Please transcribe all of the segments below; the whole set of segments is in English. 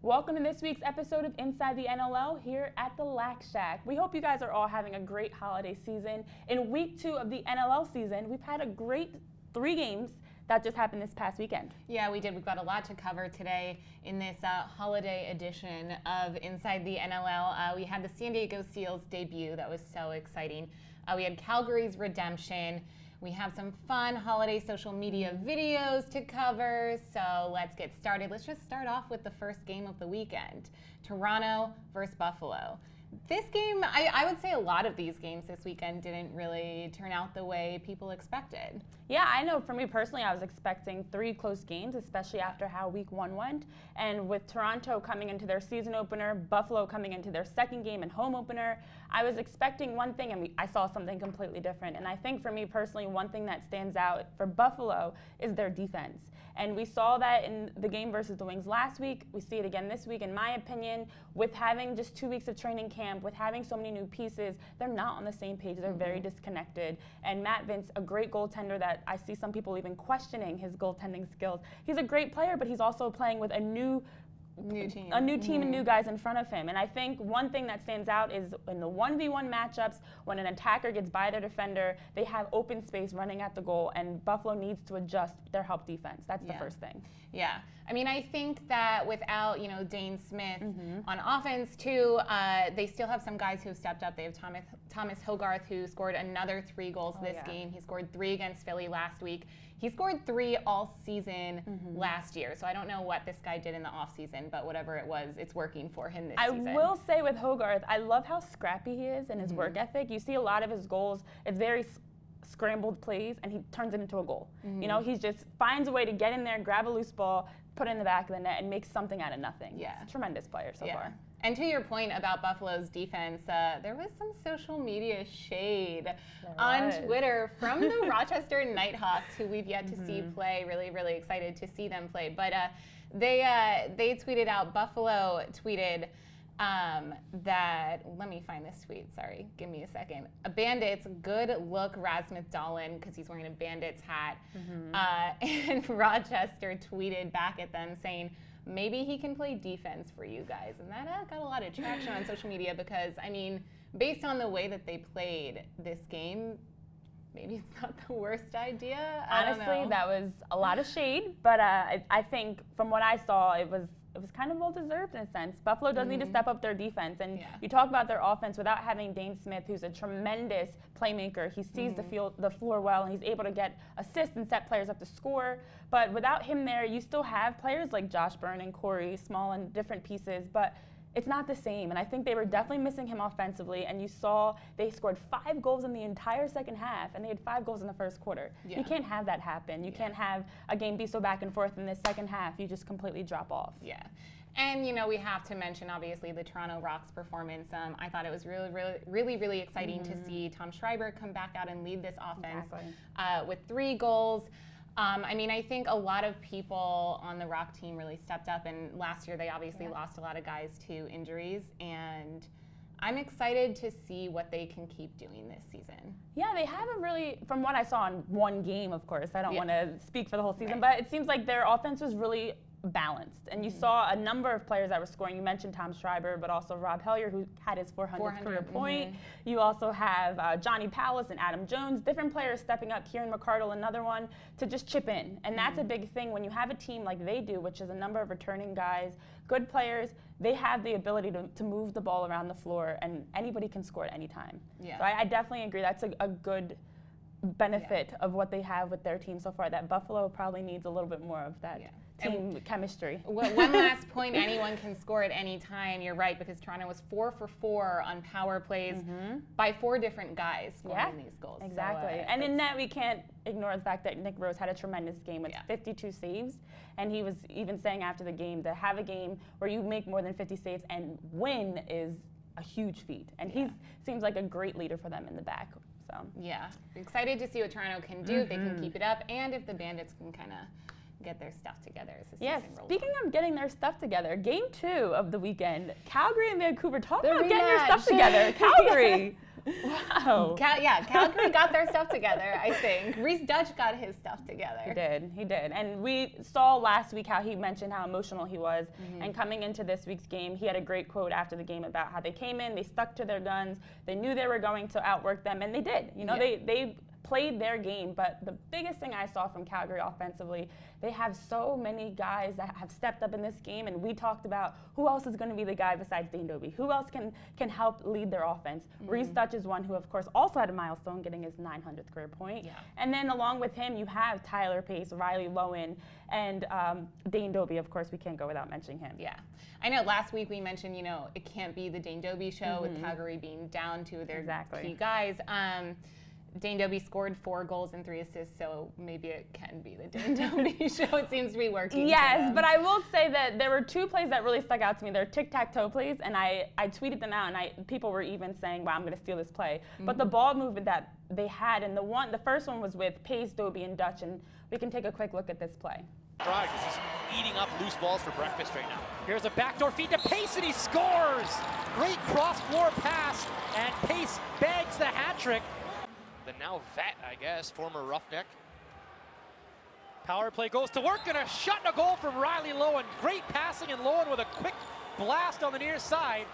Welcome to this week's episode of Inside the NLL here at the Lack Shack. We hope you guys are all having a great holiday season. In week 2 of the NLL season, we've had a great 3 games that just happened this past weekend. Yeah, we did. We've got a lot to cover today in this holiday edition of Inside the NLL. We had the San Diego Seals debut. That was so exciting. We had Calgary's redemption. We have some fun holiday social media videos to cover, so let's get started. Let's just start off with the first game of the weekend, Toronto versus Buffalo. This game, I would say a lot of these games this weekend didn't really turn out the way people expected. Yeah, I know for me personally, I was expecting 3 close games, especially after how week 1 went. And with Toronto coming into their season opener, Buffalo coming into their second game and home opener, I was expecting one thing and I saw something completely different. And I think for me personally, one thing that stands out for Buffalo is their defense. And we saw that in the game versus the Wings last week. We see it again this week, in my opinion. With having just 2 weeks of training camp, with having so many new pieces, they're not on the same page. They're very disconnected. And Matt Vince, a great goaltender that I see some people even questioning his goaltending skills. He's a great player, but he's also playing with a new team and new guys in front of him. And I think one thing that stands out is in the 1v1 matchups, when an attacker gets by their defender, they have open space running at the goal, and Buffalo needs to adjust their help defense. That's the first thing. Yeah. I mean, I think that without, Dane Smith on offense, too, they still have some guys who have stepped up. They have Thomas Hogarth, who scored another 3 goals this game. He scored 3 against Philly last week. He scored 3 all season last year. So I don't know what this guy did in the offseason, but whatever it was, it's working for him this season. I will say with Hogarth, I love how scrappy he is and his work ethic. You see a lot of his goals. It's very scrambled plays, and he turns it into a goal. He just finds a way to get in there, grab a loose ball, put it in the back of the net, and make something out of nothing. Yeah. He's a tremendous player so far. And to your point about Buffalo's defense, there was some social media shade on Twitter from the Rochester Nighthawks, who we've yet to see play. Really, really excited to see them play. But they tweeted out, Buffalo tweeted that, let me find this tweet, sorry, give me a second. Bandits, good look, Rasmus Dahlin, because he's wearing a Bandits hat. And Rochester tweeted back at them saying, maybe he can play defense for you guys. And that got a lot of traction on social media because, I mean, based on the way that they played this game, maybe it's not the worst idea. Honestly, that was a lot of shade, but I think from what I saw, it was kind of well-deserved in a sense. Buffalo does need to step up their defense. And you talk about their offense without having Dane Smith, who's a tremendous playmaker. He sees the floor well, and he's able to get assists and set players up to score. But without him there, you still have players like Josh Byrne and Corey, small and different pieces. But it's not the same, and I think they were definitely missing him offensively, and you saw they scored 5 goals in the entire second half, and they had 5 goals in the first quarter. You can't have that happen. You can't have a game be so back and forth in the second half. You just completely drop off. Yeah. And, we have to mention, obviously, the Toronto Rock's performance. I thought it was really exciting to see Tom Schreiber come back out and lead this offense with 3 goals. I think a lot of people on the Rock team really stepped up, and last year they obviously lost a lot of guys to injuries, and I'm excited to see what they can keep doing this season. Yeah, they haven't really, from what I saw in one game, of course, I don't want to speak for the whole season, but it seems like their offense was really balanced. And you saw a number of players that were scoring. You mentioned Tom Schreiber, but also Rob Hellier, who had his 400th career point. You also have Johnny Powis and Adam Jones, different players stepping up. Kieran McCardle, another one, to just chip in. And that's a big thing when you have a team like they do, which is a number of returning guys, good players. They have the ability to move the ball around the floor, and anybody can score at any time. Yeah. So I definitely agree. That's a good benefit of what they have with their team so far, that Buffalo probably needs a little bit more of that team chemistry. One last point, anyone can score at any time. You're right, because Toronto was 4 for 4 on power plays by 4 different guys scoring these goals. Exactly. So, and in net, we can't ignore the fact that Nick Rose had a tremendous game with 52 saves. And he was even saying after the game, to have a game where you make more than 50 saves and win is a huge feat. And he seems like a great leader for them in the back. So yeah, excited to see what Toronto can do, if they can keep it up, and if the Bandits can kind of get their stuff together as the season rolls on. Speaking of getting their stuff together, game 2 of the weekend, Calgary and Vancouver. Talk about getting your stuff together. Calgary, Wow. Calgary got their stuff together, I think. Reese Dutch got his stuff together. He did. And we saw last week how he mentioned how emotional he was. And coming into this week's game, he had a great quote after the game about how they came in, they stuck to their guns, they knew they were going to outwork them, and they did. You know, they played their game, but the biggest thing I saw from Calgary offensively, they have so many guys that have stepped up in this game, and we talked about who else is going to be the guy besides Dane Dobie, who else can help lead their offense. Reese Dutch is one who, of course, also had a milestone, getting his 900th career point. And then along with him, you have Tyler Pace, Riley Lowen, and Dane Dobie. Of course, we can't go without mentioning him. Yeah. I know last week we mentioned, you know, it can't be the Dane Dobie show with Calgary being down to their key guys. Dane Dobie scored 4 goals and 3 assists, so maybe it can be the Dane Dobie show. It seems to be working. Yes, but I will say that there were 2 plays that really stuck out to me. They're tic-tac-toe plays, and I tweeted them out, and people were even saying, wow, I'm going to steal this play. But the ball movement that they had, and the first one was with Pace, Dobie, and Dutch, and we can take a quick look at this play. Right, he's eating up loose balls for breakfast right now. Here's a backdoor feed to Pace, and he scores! Great cross-floor pass, and Pace bags the hat trick. The now vet, I guess, former Roughneck. Power play goes to work, and a shot and a goal from Riley Lowen. Great passing, and Lowen with a quick blast on the near side.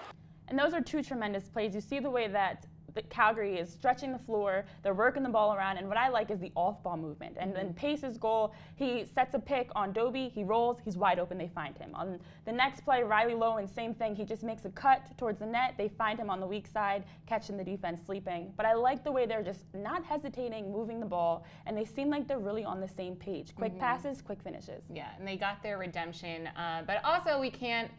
And those are 2 tremendous plays. You see the way that Calgary is stretching the floor, they're working the ball around, and what I like is the off-ball movement. And then Pace's goal, he sets a pick on Dobie, he rolls, he's wide open, they find him. On the next play, Riley Lowen, same thing, he just makes a cut towards the net, they find him on the weak side, catching the defense sleeping. But I like the way they're just not hesitating, moving the ball, and they seem like they're really on the same page. Quick passes, quick finishes. Yeah, and they got their redemption, but also we can't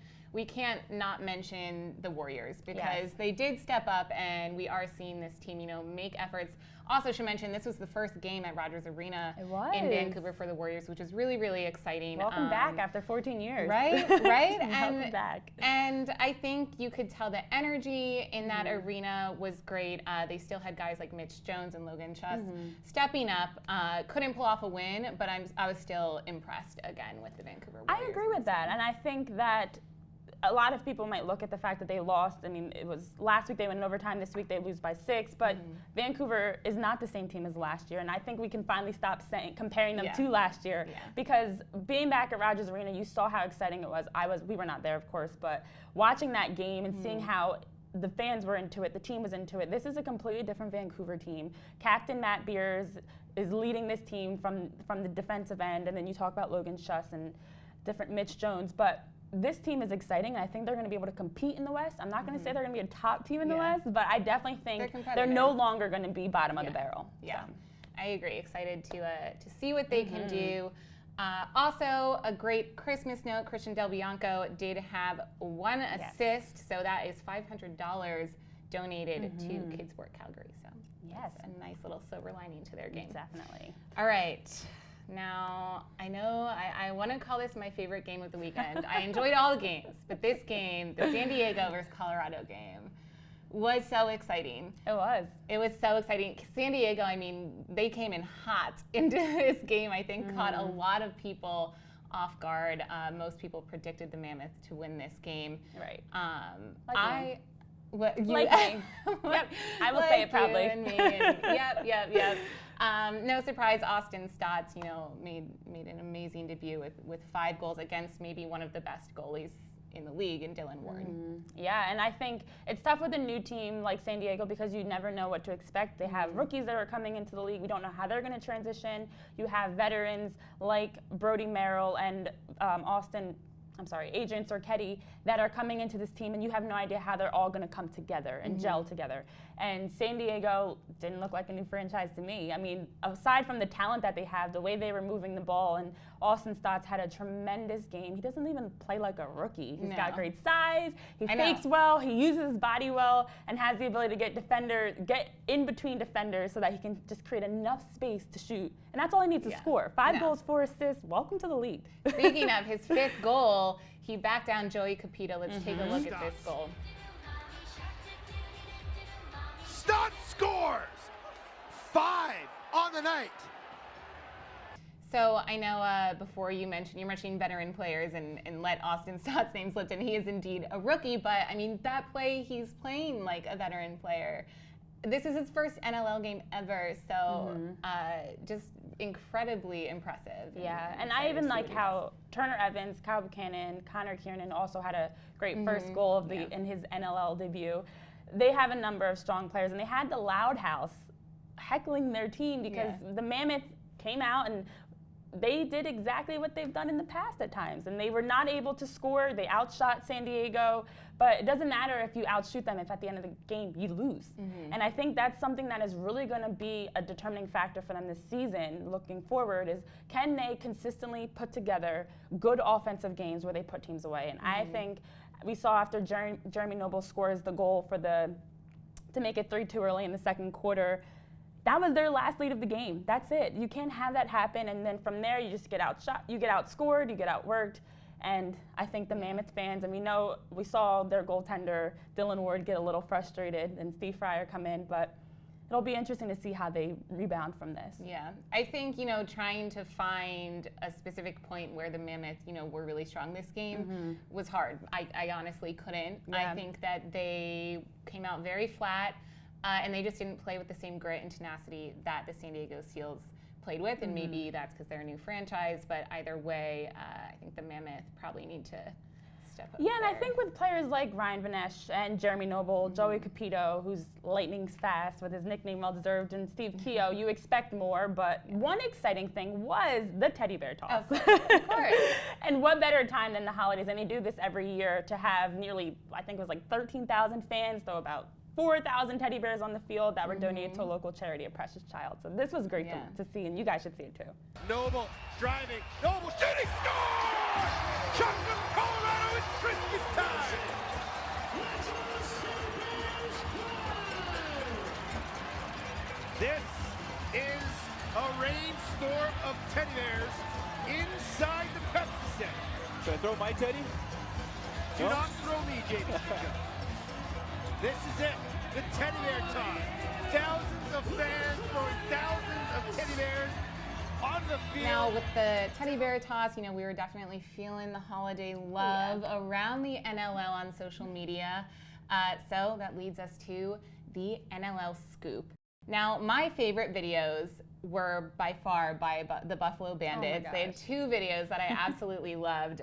not mention the Warriors because they did step up, and we are seeing this team, you know, make efforts. Also should mention this was the first game at Rogers Arena in Vancouver for the Warriors, which is really, really exciting. Welcome back after 14 years. Right? Welcome back. And I think you could tell the energy in that arena was great. They still had guys like Mitch Jones and Logan Schuss stepping up. Couldn't pull off a win, but I was still impressed again with the Vancouver Warriors. I agree with that, and I think that a lot of people might look at the fact that they lost. I mean, it was last week they went in overtime, this week they lose by 6, but Vancouver is not the same team as last year, and I think we can finally stop comparing them to last year because being back at Rogers Arena, you saw how exciting it was. We were not there, of course, but watching that game and seeing how the fans were into it, the team was into it. This is a completely different Vancouver team. Captain Matt Beers is leading this team from the defensive end, and then you talk about Logan Schuss and different Mitch Jones, but this team is exciting, and I think they're going to be able to compete in the West. I'm not going to say they're going to be a top team in the West, but I definitely think they're no longer going to be bottom of the barrel. Yeah, so. I agree. Excited to see what they can do. Also, a great Christmas note, Christian Del Bianco did have 1 assist, so that is $500 donated to Kids Sport Calgary. So that's a nice little silver lining to their game. Definitely. All right. Now, I know I want to call this my favorite game of the weekend. I enjoyed all the games, but this game, the San Diego versus Colorado game, was so exciting. It was. It was so exciting. San Diego, I mean, they came in hot into this game. I think caught a lot of people off guard. Most people predicted the Mammoth to win this game. Right. Like me. Yep, I will say it proudly. Yep. No surprise, Austin Stotts, you know, made an amazing debut with 5 goals against maybe one of the best goalies in the league in Dylan Warren. Yeah, and I think it's tough with a new team like San Diego because you never know what to expect. They have rookies that are coming into the league. We don't know how they're going to transition. You have veterans like Brody Merrill and Adrian Sorchetti that are coming into this team, and you have no idea how they're all going to come together and gel together. And San Diego didn't look like a new franchise to me. I mean, aside from the talent that they have, the way they were moving the ball, and Austin Stotts had a tremendous game. He doesn't even play like a rookie. He's got great size, he fakes well, he uses his body well, and has the ability to get in between defenders so that he can just create enough space to shoot. And that's all he needs to score. 5 goals, 4 assists. Welcome to the league. Speaking of his 5th goal, he backed down Joey Capito. Let's take a look at this goal. Stott scores! 5 on the night. So I know before you're mentioning veteran players and let Austin Stott's name slip, and he is indeed a rookie, but I mean, that play, he's playing like a veteran player. This is his first NLL game ever, so just incredibly impressive. Yeah, and I even like how Turner Evans, Kyle Buchanan, Connor Kiernan also had a great first goal of in his NLL debut. They have a number of strong players, and they had the Loud House heckling their team because the Mammoth came out and they did exactly what they've done in the past at times, and they were not able to score. They outshot San Diego, but it doesn't matter if you outshoot them if at the end of the game you lose. And I think that's something that is really going to be a determining factor for them this season looking forward is can they consistently put together good offensive games where they put teams away. And I think we saw after Jeremy Noble scores the goal for to make it 3-2 early in the second quarter, that was their last lead of the game. That's it. You can't have that happen, and then from there you just get outshot, you get outscored, you get outworked, and I think the Mammoth fans, and we saw their goaltender Dylan Ward get a little frustrated and Steve Fryer come in, but it'll be interesting to see how they rebound from this. Yeah, I think trying to find a specific point where the Mammoth were really strong this game was hard. I honestly couldn't. Yeah. I think that they came out very flat. And they just didn't play with the same grit and tenacity that the San Diego Seals played with, and maybe that's because they're a new franchise, but either way, I think the Mammoth probably need to step up. Yeah, and I think with players like Ryan Vanesh and Jeremy Noble, Joey Capito, who's lightning's fast with his nickname well-deserved, and Steve Keogh, you expect more, but one exciting thing was the teddy bear toss. Of course. And what better time than the holidays, and they do this every year, to have nearly, I think it was like 13,000 fans, though about 4,000 teddy bears on the field that were donated to a local charity, A Precious Child. So this was great to see, and you guys should see it too. Noble driving, Noble shooting, score! Chuck from Colorado, it's Christmas time! This is a rainstorm of teddy bears inside the Pepsi Center. Should I throw my teddy? Do not throw me, Jamie. This is it, the teddy bear toss. Thousands of fans throwing thousands of teddy bears on the field. Now with the teddy bear toss, we were definitely feeling the holiday love around the NLL on social media. So that leads us to the NLL scoop. Now my favorite videos were by far by the Buffalo Bandits. They had two videos that I absolutely loved.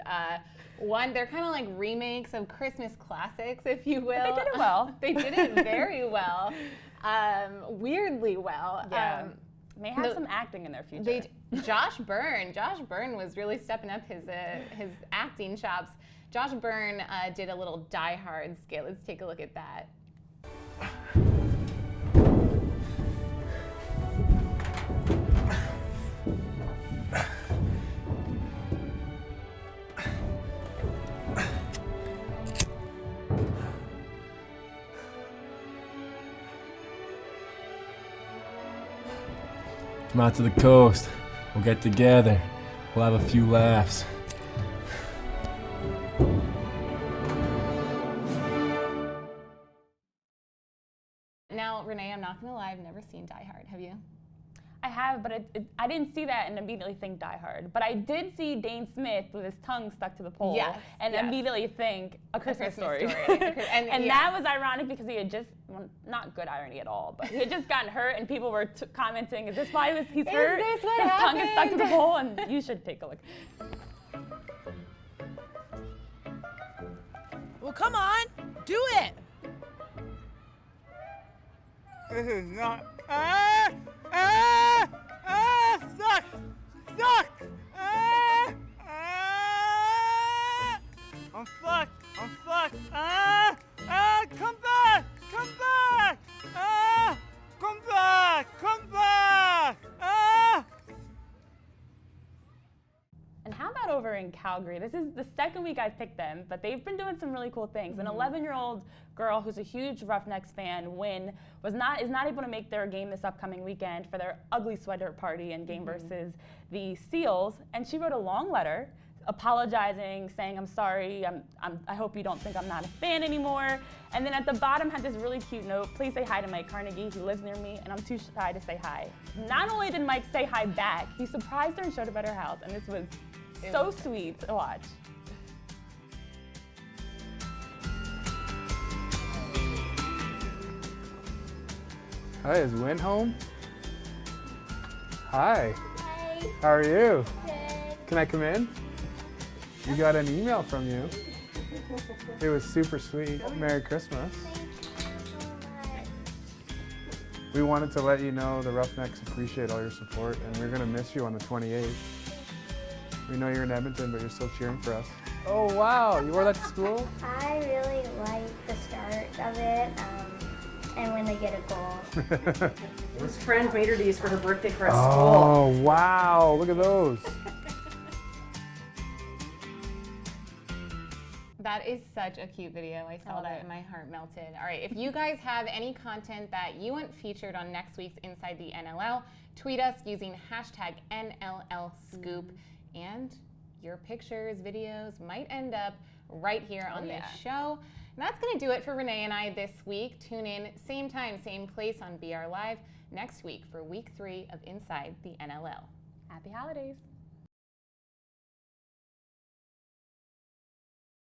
One, they're kind of like remakes of Christmas classics, if you will. But they did it well. They did it very well, weirdly well. Yeah. May have some acting in their future. Josh Byrne was really stepping up his acting chops. Josh Byrne did a little Die Hard skit. Let's take a look at that. Come out to the coast. We'll get together. We'll have a few laughs. Now, Renee, I'm not gonna lie, I've never seen Die Hard. Have you? I have, but I didn't see that and immediately think Die Hard. But I did see Dane Smith with his tongue stuck to the pole and immediately think A Christmas Story. And that was ironic because he had just, well, not good irony at all, but he had just gotten hurt and people were commenting, is this why he's hurt? Is this what his happened? tongue is stuck to the pole, and you should take a look. Well, come on, do it. This is not. Stuck! Stuck! I'm stuck! I'm stuck! Come back! Come back! Come back! Come back! And how about over in Calgary? This is the second week I've picked them, but they've been doing some really cool things. An 11-year-old girl who's a huge Roughnecks fan, Wynn, is not able to make their game this upcoming weekend for their ugly sweater party and game versus the Seals, and she wrote a long letter apologizing, saying, I'm sorry, I hope you don't think I'm not a fan anymore. And then at the bottom had this really cute note, please say hi to Mike Carnegie, who lives near me, and I'm too shy to say hi. Not only did Mike say hi back, he surprised her and showed up at her house, and this was so sweet to watch. Hi, is Win home? Hi. Hi. How are you? Good. Can I come in? We got an email from you. It was super sweet. Merry Christmas. Thank you so much. We wanted to let you know the Roughnecks appreciate all your support, and we're going to miss you on the 28th. We know you're in Edmonton, but you're still cheering for us. Oh, wow. You wore that to school? I really like the start of it, and when they get a goal. His friend made her these for her birthday for a school. Oh, wow. Look at those. That is such a cute video. I saw that and my heart melted. All right, if you guys have any content that you want featured on next week's Inside the NLL, tweet us using hashtag NLLScoop, and your pictures, videos might end up right here on this show. And that's going to do it for Renee and I this week. Tune in same time, same place on BR Live next week for week 3 of Inside the NLL. Happy holidays.